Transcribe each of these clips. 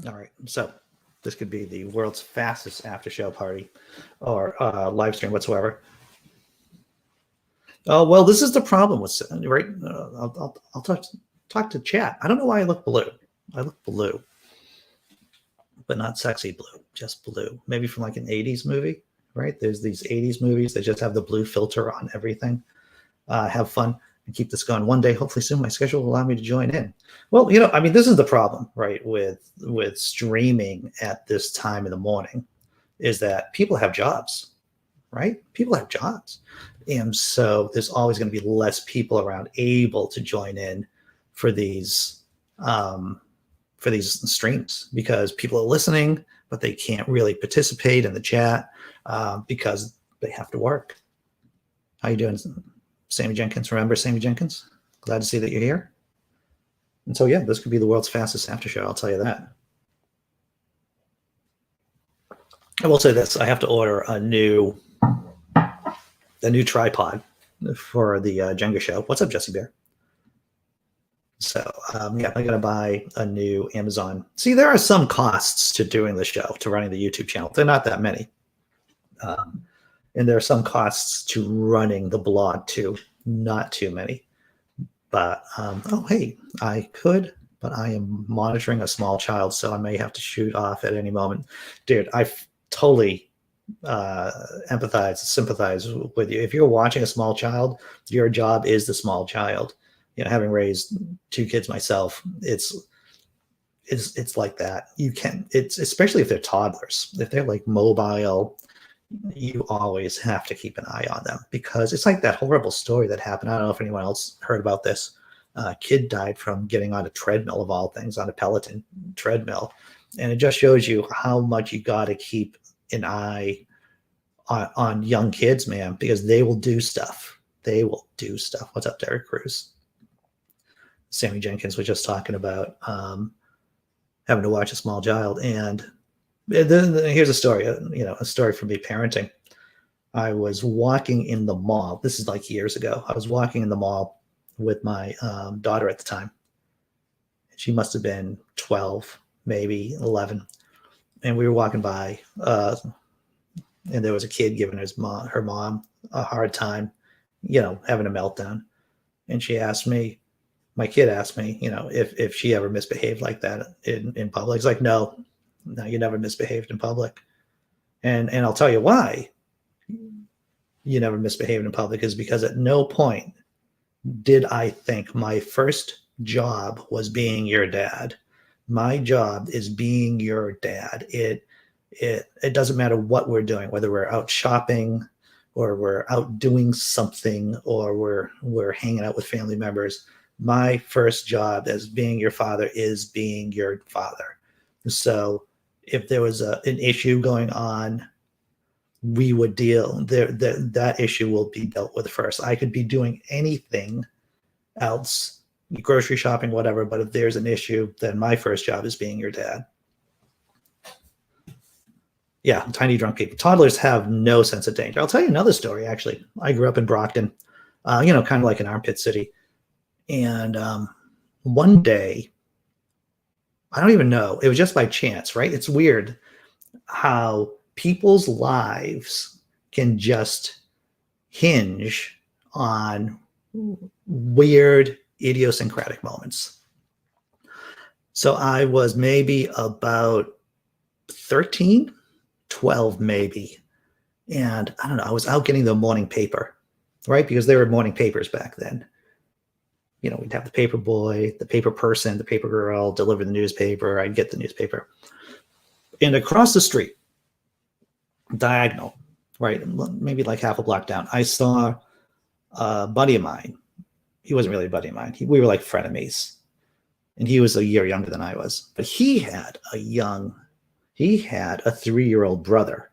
All right. So this could be the world's fastest after show party or live stream whatsoever. Oh, well, this is the problem with right. I'll talk to chat. I don't know why I look blue. I look blue, but not sexy blue, just blue. Maybe from like an 80s movie, right? There's these 80s movies that just have the blue filter on everything. Have fun and keep this going. One day, hopefully soon, my schedule will allow me to join in. Well, I mean, this is the problem, right? With streaming at this time in the morning, is that people have jobs, right? People have jobs, and so there's always going to be less people around able to join in for these um, for these streams because people are listening, but they can't really participate in the chat because they have to work. How you doing, Sammy Jenkins? Remember Sammy Jenkins? Glad to see that you're here. And so, yeah, this could be the world's fastest after show. I'll tell you that. I will say this: I have to order a new tripod for the Jenga show. What's up, Jesse Bear? So yeah, I got to buy a new Amazon. See, there are some costs to doing the show, to running the YouTube channel. They're not that many. And there are some costs to running the blog too. Not too many. But, oh, hey, I could, but I am monitoring a small child, so I may have to shoot off at any moment. Dude, I totally empathize, sympathize with you. If you're watching a small child, your job is the small child. Having raised two kids myself, it's like that. You can, it's especially if they're toddlers, if they're like mobile, you always have to keep an eye on them because it's like that horrible story that happened. I don't know if anyone else heard about this. A kid died from getting on a treadmill, of all things, on a Peloton treadmill. And it just shows you how much you got to keep an eye on young kids, man, because they will do stuff. They will do stuff. What's up, Derek Cruz? Sammy Jenkins was just talking about having to watch a small child. And here's a story, a story from me parenting. I was walking in the mall. This is like years ago. I was walking in the mall with my daughter at the time. She must have been 12, maybe 11. And we were walking by, and there was a kid giving her mom a hard time, having a meltdown. And she asked me, my kid asked me, if she ever misbehaved like that in public. It's like, no, you never misbehaved in public. And I'll tell you why you never misbehaved in public is because at no point did I think my first job was being your dad. My job is being your dad. It doesn't matter what we're doing, whether we're out shopping or we're out doing something or we're hanging out with family members. My first job as being your father is being your father. So if there was an issue going on, we would deal that issue will be dealt with first. I could be doing anything else, grocery shopping, whatever, but if there's an issue, then my first job is being your dad. Yeah, tiny drunk people. Toddlers have no sense of danger. I'll tell you another story, actually. I grew up in Brockton, kind of like an armpit city. And one day, I don't even know, it was just by chance, right? It's weird how people's lives can just hinge on weird, idiosyncratic moments. So I was maybe about 13, 12 maybe. And I don't know, I was out getting the morning paper, right? Because there were morning papers back then. We'd have the paper boy, the paper person, the paper girl deliver the newspaper. I'd get the newspaper. And across the street, diagonal, right, maybe like half a block down, I saw a buddy of mine. He wasn't really a buddy of mine. We were like frenemies. And he was a year younger than I was. But he had a 3-year-old brother.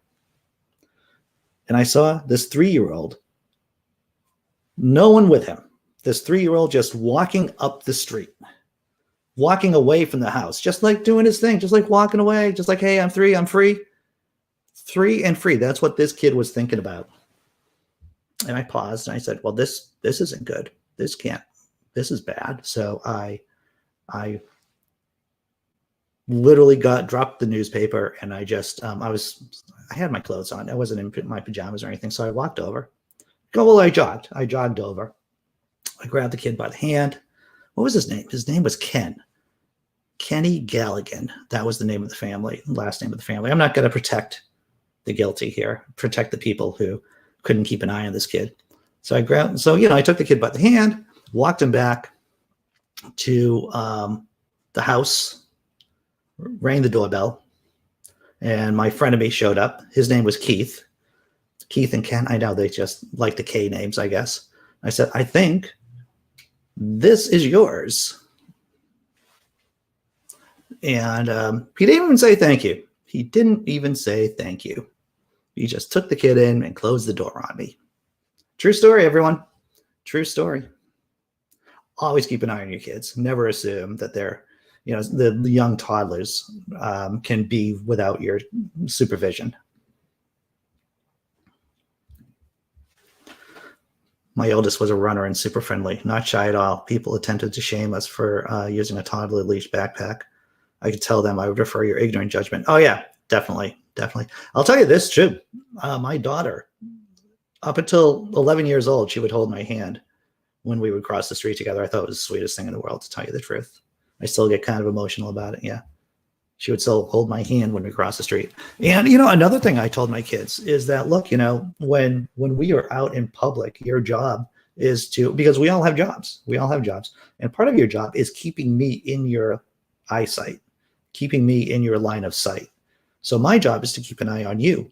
And I saw this 3-year-old, no one with him. This 3-year-old just walking up the street, walking away from the house, just like doing his thing, just like walking away, just like, hey, I'm 3, I'm free. 3 and free. That's what this kid was thinking about. And I paused and I said, well, this isn't good. This is bad. So I literally dropped the newspaper, and I just I had my clothes on. I wasn't in my pajamas or anything, so I walked over. I jogged. I jogged over. I grabbed the kid by the hand. What was his name? His name was Ken. Kenny Galligan. That was the name of the family, last name of the family. I'm not going to protect the guilty here, protect the people who couldn't keep an eye on this kid. So I took the kid by the hand, walked him back to the house, rang the doorbell, and my frenemy showed up. His name was Keith. Keith and Ken, I know they just like the K names, I guess. I said, I think this is yours. And he didn't even say thank you. He didn't even say thank you. He just took the kid in and closed the door on me. True story, everyone. True story. Always keep an eye on your kids. Never assume that they're, the young toddlers can be without your supervision. My oldest was a runner and super friendly, not shy at all. People attempted to shame us for using a toddler leash backpack. I could tell them I would refer your ignorant judgment. Oh, yeah, definitely. I'll tell you this, too. My daughter, up until 11 years old, she would hold my hand when we would cross the street together. I thought it was the sweetest thing in the world, to tell you the truth. I still get kind of emotional about it, yeah. She would still hold my hand when we cross the street. And, another thing I told my kids is that, look, when we are out in public, your job is because we all have jobs. And part of your job is keeping me in your eyesight, keeping me in your line of sight. So my job is to keep an eye on you,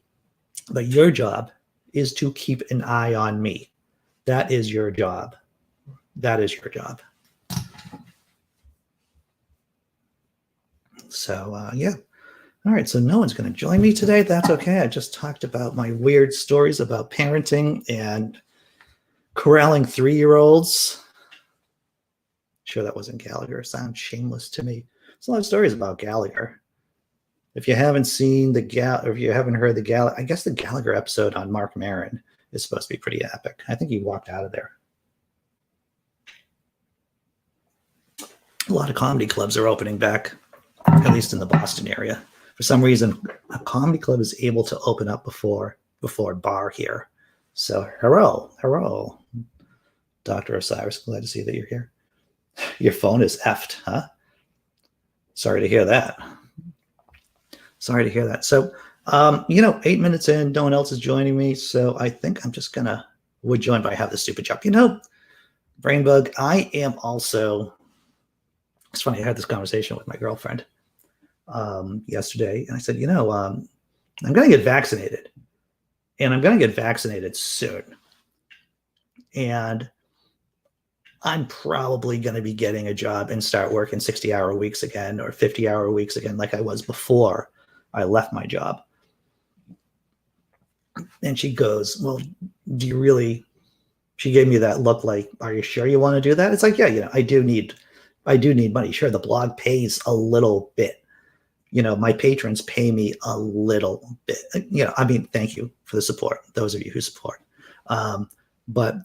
but your job is to keep an eye on me. That is your job. So, yeah. All right. So no one's going to join me today. That's okay. I just talked about my weird stories about parenting and corralling 3-year-olds. Sure, that wasn't Gallagher. Sounds shameless to me. There's a lot of stories about Gallagher. If you haven't seen or if you haven't heard the Gallagher, I guess the Gallagher episode on Mark Maron is supposed to be pretty epic. I think he walked out of there. A lot of comedy clubs are opening back, at least in the Boston area. For some reason, a comedy club is able to open up before bar here. So, hello, Dr. Osiris. Glad to see that you're here. Your phone is effed, huh? Sorry to hear that. So, 8 minutes in, no one else is joining me. So I think I'm just would join, but I have this stupid job. Brainbug, I am also, it's funny, I had this conversation with my girlfriend yesterday, and I said, I'm going to get vaccinated, and I'm going to get vaccinated soon. And I'm probably going to be getting a job and start working 60-hour weeks again, or 50-hour weeks again, like I was before I left my job. And she goes, well, do you really, she gave me that look like, are you sure you want to do that? It's like, yeah, I do need money. Sure, the blog pays a little bit. My patrons pay me a little bit. Thank you for the support, those of you who support. But,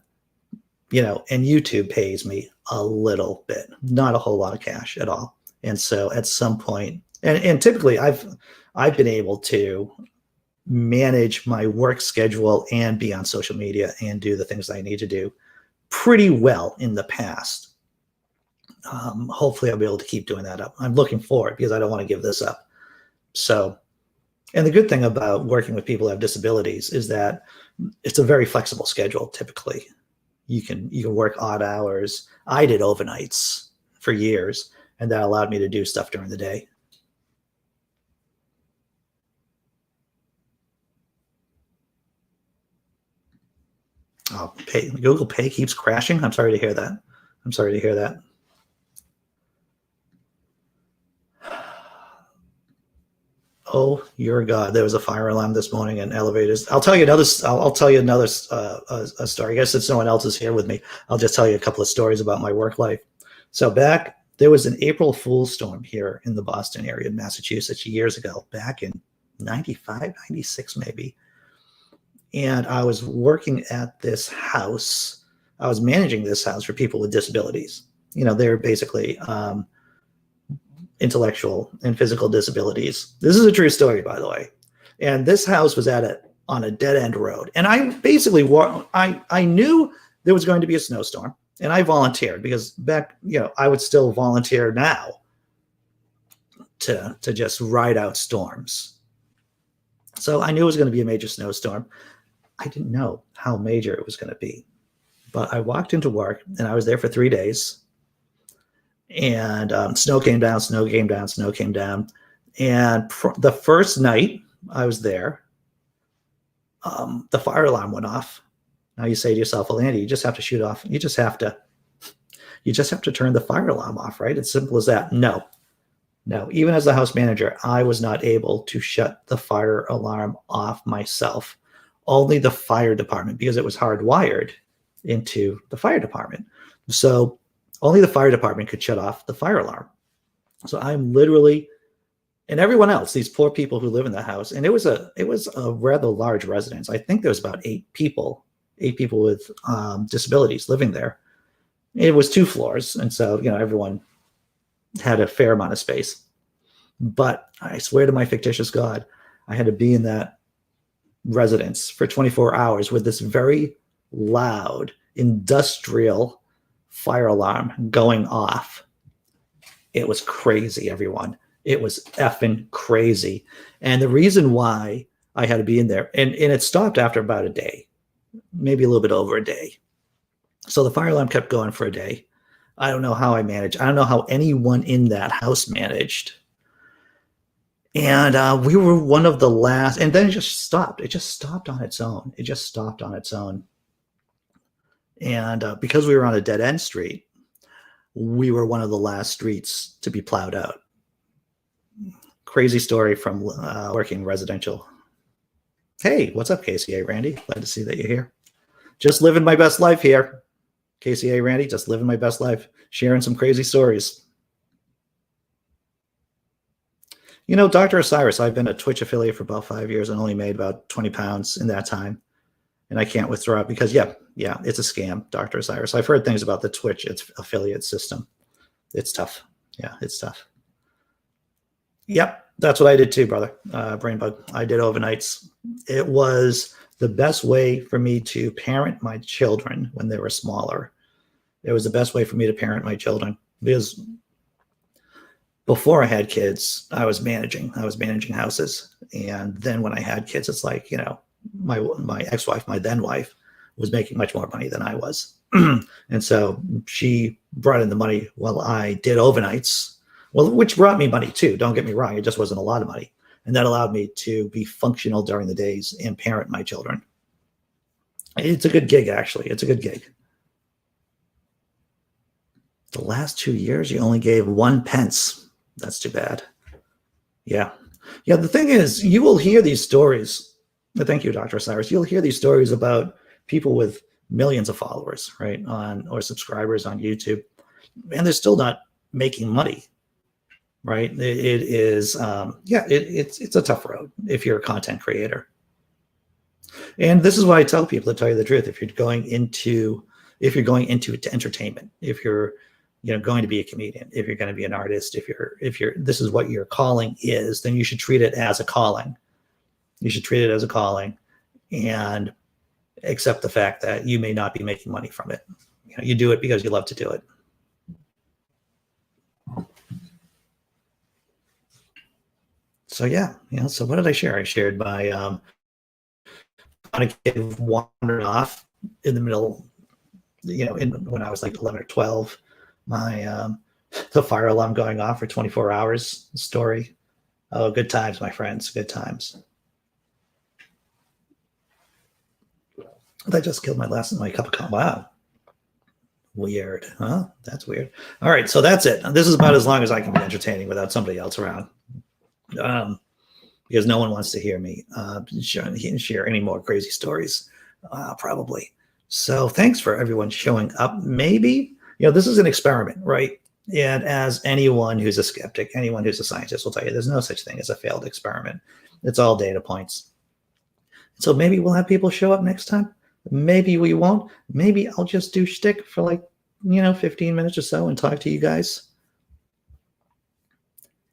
and YouTube pays me a little bit, not a whole lot of cash at all. And so at some point, and typically I've been able to manage my work schedule and be on social media and do the things I need to do pretty well in the past. Hopefully I'll be able to keep doing that up. I'm looking forward because I don't want to give this up. So, and the good thing about working with people who have disabilities is that it's a very flexible schedule. Typically, you can work odd hours. I did overnights for years, and that allowed me to do stuff during the day. Oh, Google Pay keeps crashing. I'm sorry to hear that. Oh, your God! There was a fire alarm this morning in elevators. I'll tell you another story. I guess since no one else is here with me, I'll just tell you a couple of stories about my work life. So there was an April Fool's storm here in the Boston area in Massachusetts years ago, back in 95, 96 maybe. And I was working at this house. I was managing this house for people with disabilities. They're basically intellectual and physical disabilities. This is a true story, by the way. And this house was on a dead end road. And I basically, I knew there was going to be a snowstorm, and I volunteered because back, I would still volunteer now to just ride out storms. So I knew it was going to be a major snowstorm. I didn't know how major it was going to be, but I walked into work and I was there for 3 days. And snow came down. And the first night I was there, the fire alarm went off. Now you say to yourself, well, Andy, you just have to shut off. You just have to turn the fire alarm off, right? It's simple as that. No. Even as the house manager, I was not able to shut the fire alarm off myself. Only the fire department, because it was hardwired into the fire department. So only the fire department could shut off the fire alarm. So I'm literally, and everyone else, these poor people who live in the house, and it was a rather large residence. I think there was about 8 people with disabilities living there. It was 2 floors, and so everyone had a fair amount of space. But I swear to my fictitious God, I had to be in that residence for 24 hours with this very loud industrial fire alarm going off. It was crazy, everyone. It was effing crazy. And the reason why I had to be in there, and it stopped after about a day, maybe a little bit over a day. So the fire alarm kept going for a day. I don't know how I managed. I don't know how anyone in that house managed. And we were one of the last, and then it just stopped. It just stopped on its own. And because we were on a dead end street, we were one of the last streets to be plowed out. Crazy story from working residential. Hey, what's up, KCA Randy? Glad to see that you're here. Just living my best life here. KCA Randy, just living my best life, sharing some crazy stories. Dr. Osiris, I've been a Twitch affiliate for about 5 years and only made about 20 pounds in that time. And I can't withdraw it because, yeah, it's a scam, Dr. Osiris. I've heard things about the Twitch, its affiliate system. It's tough. Yeah, it's tough. Yep, that's what I did too, brother. Brainbug. I did overnights. It was the best way for me to parent my children when they were smaller. It was the best way for me to parent my children because before I had kids, I was managing houses. And then when I had kids, it's like, my ex-wife, my then wife, was making much more money than I was. And so she brought in the money while I did overnights, which brought me money too. Don't get me wrong. It just wasn't a lot of money. And that allowed me to be functional during the days and parent my children. It's a good gig, actually. It's a good gig. The last 2 years, you only gave 1 pence. That's too bad. Yeah. The thing is, you will hear these stories. Thank you, Dr. Osiris. You'll hear these stories about people with millions of followers, right, or subscribers on YouTube, and they're still not making money, right? It is, it's a tough road if you're a content creator. And this is why I tell people, to tell you the truth, if you're going into entertainment, if you're going to be a comedian, if you're going to be an artist, if you're this is what your calling is, then you should treat it as a calling. You should treat it as a calling and accept the fact that you may not be making money from it. You do it because you love to do it. So so what did I share? I shared my on a kid wandered off in the middle, when I was like 11 or 12, my the fire alarm going off for 24 hours story. Oh, good times, my friends, good times. I just killed my cup of coffee. Wow. Weird, huh? That's weird. All right, so that's it. This is about as long as I can be entertaining without somebody else around. Because no one wants to hear me share any more crazy stories, probably. So thanks for everyone showing up. Maybe, this is an experiment, right? And as anyone who's a skeptic, anyone who's a scientist will tell you, there's no such thing as a failed experiment. It's all data points. So maybe we'll have people show up next time. Maybe we won't. Maybe I'll just do shtick for 15 minutes or so and talk to you guys.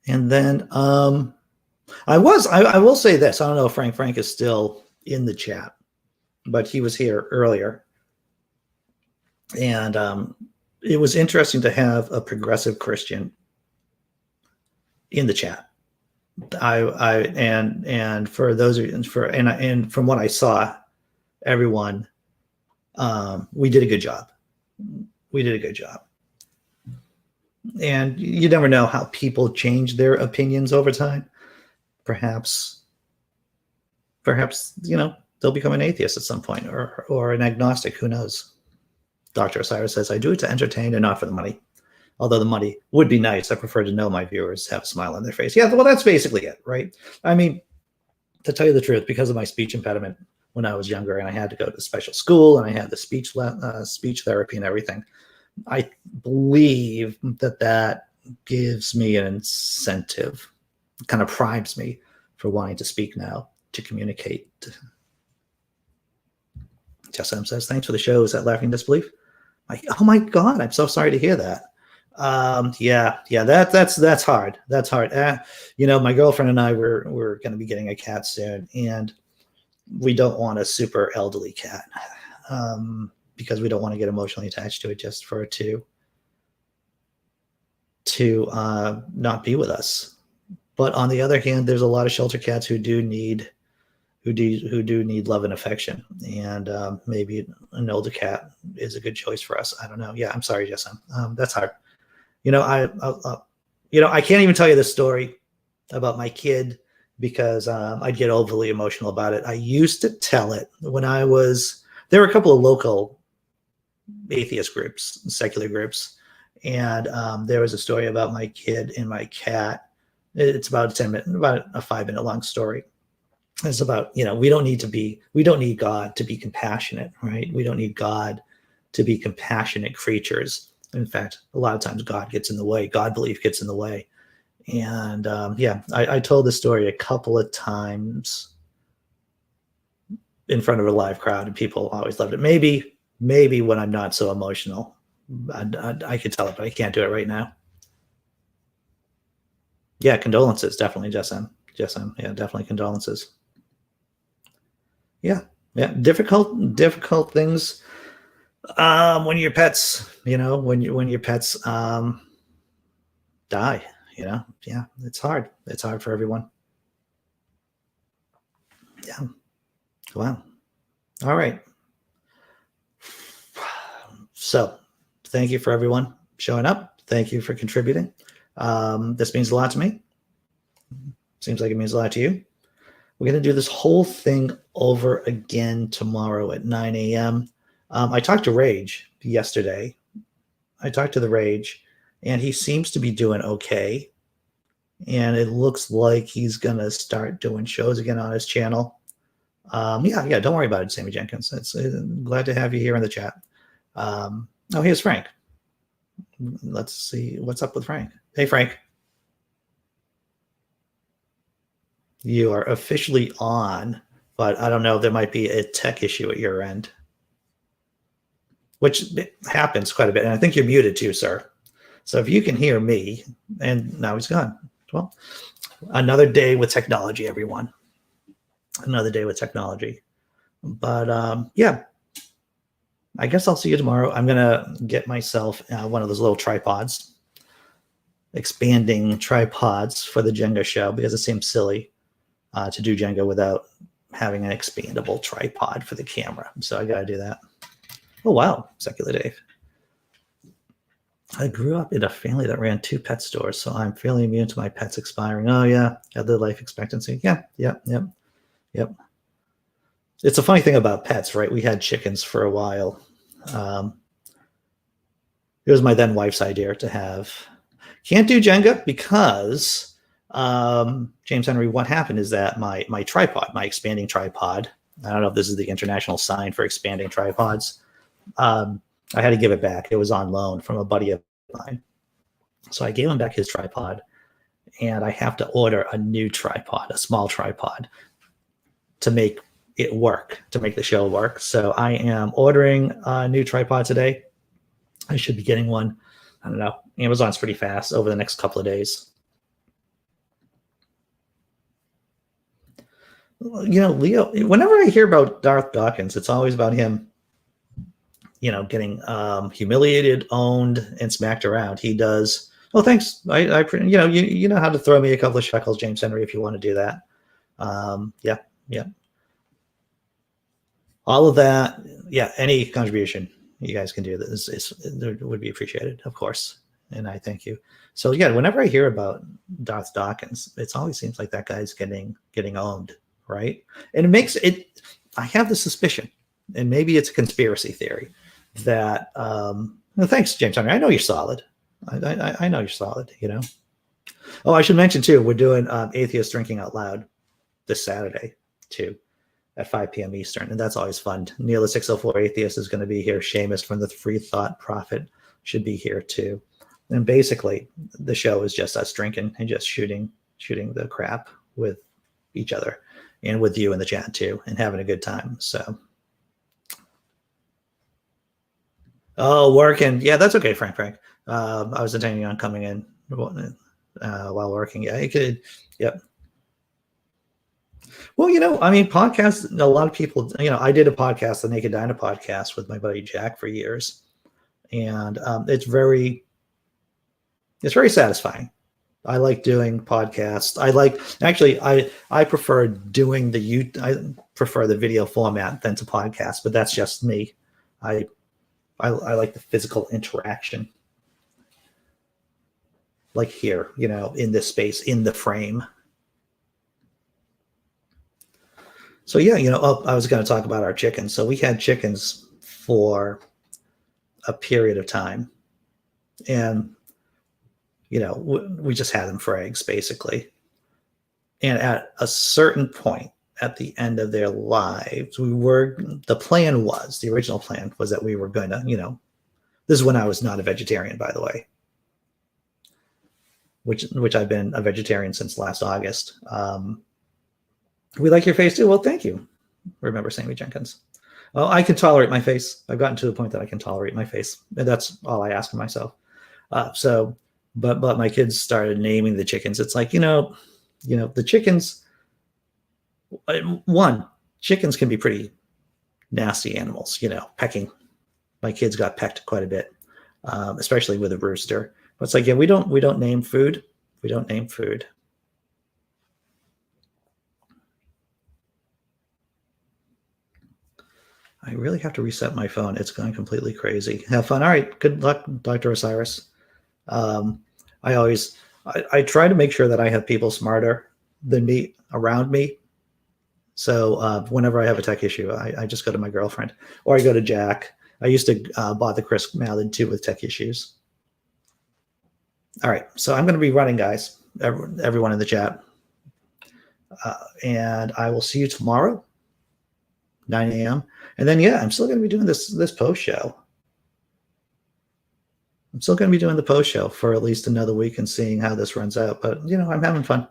And then I will say this. I don't know if Frank is still in the chat, but he was here earlier. And it was interesting to have a progressive Christian in the chat. And for those of you, and from what I saw, everyone, we did a good job. We did a good job. And you never know how people change their opinions over time. Perhaps, they'll become an atheist at some point, or an agnostic. Who knows? Dr. Osiris says, I do it to entertain and not for the money. Although the money would be nice. I prefer to know my viewers have a smile on their face. Yeah, well, that's basically it, right? I mean, to tell you the truth, because of my speech impediment when I was younger and I had to go to special school and I had the speech therapy and everything, I believe that gives me an incentive, kind of primes me for wanting to speak now, to communicate. Jess M says, thanks for the show. Is that laughing disbelief? Oh my God, I'm so sorry to hear that. Yeah, that's hard. That's hard. My girlfriend and I we're going to be getting a cat soon, and we don't want a super elderly cat, because we don't want to get emotionally attached to it just for it to not be with us. But on the other hand, there's a lot of shelter cats who do need love and affection, and maybe an older cat is a good choice for us. I don't know. Yeah, I'm sorry, Jessam. That's hard. I can't even tell you the story about my kid because I'd get overly emotional about it. I used to tell it when there were a couple of local atheist groups, secular groups, and there was a story about my kid and my cat. It's about about a 5-minute long story. It's about, we don't need God to be compassionate, right? We don't need God to be compassionate creatures. In fact, a lot of times God gets in the way. God belief gets in the way. And I told this story a couple of times in front of a live crowd, and people always loved it. Maybe when I'm not so emotional, I could tell it, but I can't do it right now. Yeah, condolences, definitely, Jessam. Yeah, definitely condolences. Yeah, difficult things. When your pets, when your pets die, yeah, it's hard. It's hard for everyone. Yeah. Wow. All right. So thank you for everyone showing up. Thank you for contributing. This means a lot to me. Seems like it means a lot to you. We're going to do this whole thing over again tomorrow at 9 a.m. I talked to Rage yesterday. I talked to the Rage, and he seems to be doing okay. And it looks like he's going to start doing shows again on his channel. Yeah, don't worry about it, Sammy Jenkins. Glad to have you here in the chat. Here's Frank. Let's see what's up with Frank. Hey, Frank. You are officially on, but I don't know if there might be a tech issue at your end, which happens quite a bit. And I think you're muted too, sir. So if you can hear me, and now he's gone. Well, another day with technology, everyone. Another day with technology. But yeah, I guess I'll see you tomorrow. I'm going to get myself one of those little tripods, expanding tripods for the Jenga show, because it seems silly to do Jenga without having an expandable tripod for the camera. So I got to do that. Oh, wow. Secular Dave. I grew up in a family that ran 2 pet stores, so I'm fairly immune to my pets expiring. Oh, yeah. Other life expectancy. Yep. It's a funny thing about pets, right? We had chickens for a while. It was my then wife's idea to have. Can't do Jenga because James Henry, what happened is that my tripod, my expanding tripod, I don't know if this is the international sign for expanding tripods. I had to give it back. It was on loan from a buddy of mine. So I gave him back his tripod, and I have to order a new tripod, a small tripod, to make it work, to make the show work. So I am ordering a new tripod today. I should be getting one. I don't know. Amazon's pretty fast over the next couple of days. Leo, whenever I hear about Darth Dawkins, it's always about him, getting humiliated, owned, and smacked around. He does. Oh, thanks. You know how to throw me a couple of shekels, James Henry, if you want to do that. Yeah, yeah. All of that. Yeah, any contribution you guys can do this would be appreciated, of course. And I thank you. So yeah, whenever I hear about Darth Dawkins, it always seems like that guy's getting owned, right? And it makes it. I have the suspicion, and maybe it's a conspiracy theory, that thanks, James Henry. I know you're solid. I know you're solid. Oh, I should mention too, we're doing Atheist Drinking Out Loud this Saturday too, at 5 p.m. Eastern, and that's always fun. Neil the 604 Atheist is going to be here. Seamus from the Free Thought Prophet should be here too. And basically, the show is just us drinking and just shooting the crap with each other and with you in the chat too, and having a good time. So, working. Yeah, that's okay, Frank. I was intending on coming in while working. Yeah, you could. Yep. Well, podcasts, a lot of people, I did a podcast, the Naked Dinah podcast with my buddy Jack for years. And it's very satisfying. I like doing podcasts. I prefer doing I prefer the video format than to podcast, but that's just me. I like the physical interaction. Like here, in this space, in the frame. So yeah, I was going to talk about our chickens. So we had chickens for a period of time, and we just had them for eggs basically. And at a certain point at the end of their lives, the original plan was that we were going to, this is when I was not a vegetarian, by the way, which I've been a vegetarian since last August. We like your face too. Well, thank you. Remember Sammy Jenkins. Well, I can tolerate my face. I've gotten to the point that I can tolerate my face, and that's all I ask of myself. But my kids started naming the chickens. It's like, the chickens. Chickens can be pretty nasty animals. Pecking. My kids got pecked quite a bit, especially with a rooster. But it's like, yeah, we don't name food. We don't name food. I really have to reset my phone. It's going completely crazy. Have fun. All right. Good luck, Dr. Osiris. I try to make sure that I have people smarter than me around me. So whenever I have a tech issue, I just go to my girlfriend or I go to Jack. I used to bother Chris Malin too with tech issues. All right. So I'm going to be running, guys, everyone in the chat. And I will see you tomorrow, 9 a.m. And then, yeah, I'm still going to be doing this post show. I'm still going to be doing the post show for at least another week and seeing how this runs out. But, I'm having fun.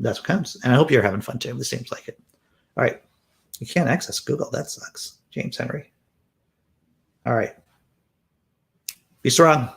That's what counts. And I hope you're having fun too. This seems like it. All right. You can't access Google. That sucks. James Henry. All right. Be strong.